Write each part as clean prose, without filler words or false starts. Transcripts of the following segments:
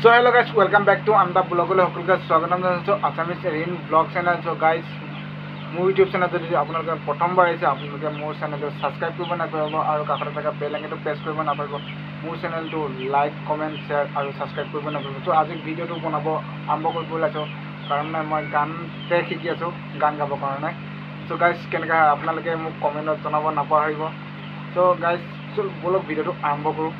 So hello guys, welcome back to Amda Blogole সকলকে স্বাগতম জানাইছো Assamese ৰিন blog channel. So guys মোৰ YouTube channel যদি আপোনালোকে প্ৰথমবাৰ আহিছে আপোনালোকে মোৰ চেনেলটো ছাবস্ক্ৰাইব কৰিব নাপাহৰিব আৰু কাষতে থকা বেল আইকনটো প্ৰেছ কৰিব নাপাহৰিব। মোৰ চেনেলটো লাইক কমেণ্ট শ্বেয়াৰ আৰু ছাবস্ক্ৰাইব কৰিব নাপাহৰিব। চ' আজি ভিডিঅ'টো বনাব আৰম্ভ কৰিব ওলাইছোঁ কাৰণ মই গানতে শিকি আছোঁ গান গাবৰ কাৰণে। চ' গাইজ কেনেকৈ আপোনালোকে মোক কমেণ্টত জনাব নাপাহৰিব। চ' গাইজ বলক ভিডিঅ'টো আৰম্ভ কৰোঁ।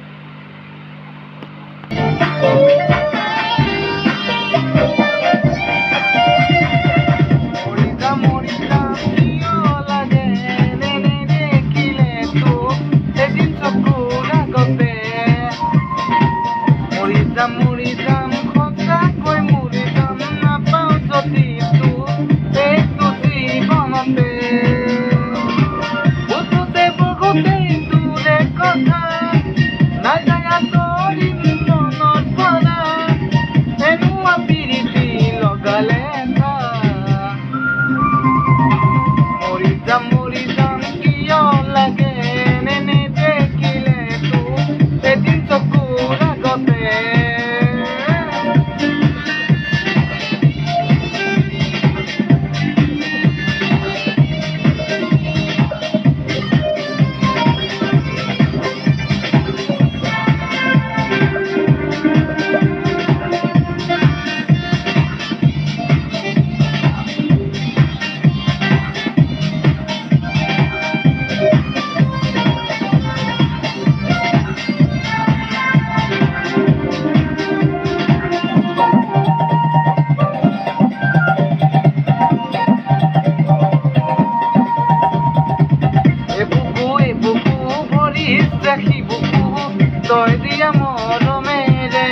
Toi dia moromere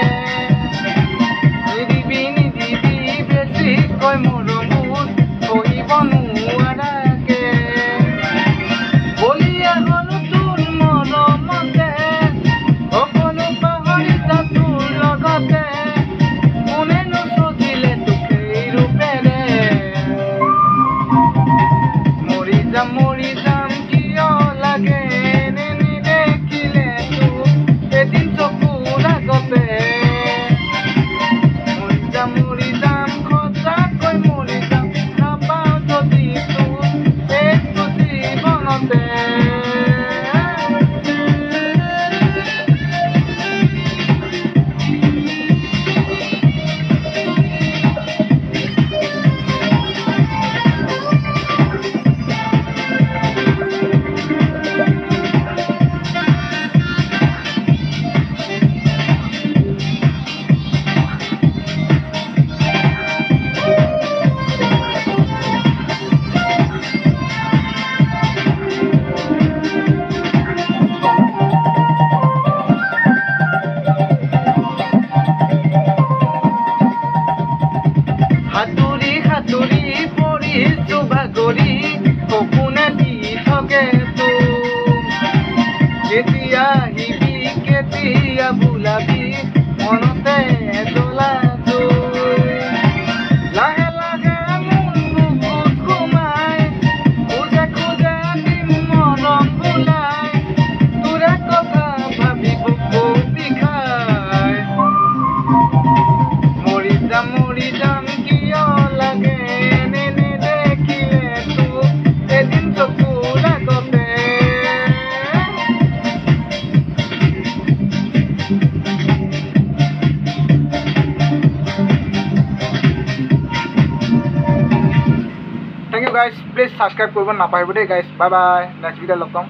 nidibi besi koi moromut koi bonu arake bolia golu tur moromote okonu pahari ta tur logote mone no sojile tukei rupere mori jam kiyo lage Ketia bulabi monote dola tu lahe lahe mukut kumai uja kuja dim monom bulai tura kotha bhabi buku dikhai mori jam kiyo lage nene dekhile tu edin chokura gote Thank you guys, please subscribe করবেন না পারবে guys, bye bye, next video লগ পাম।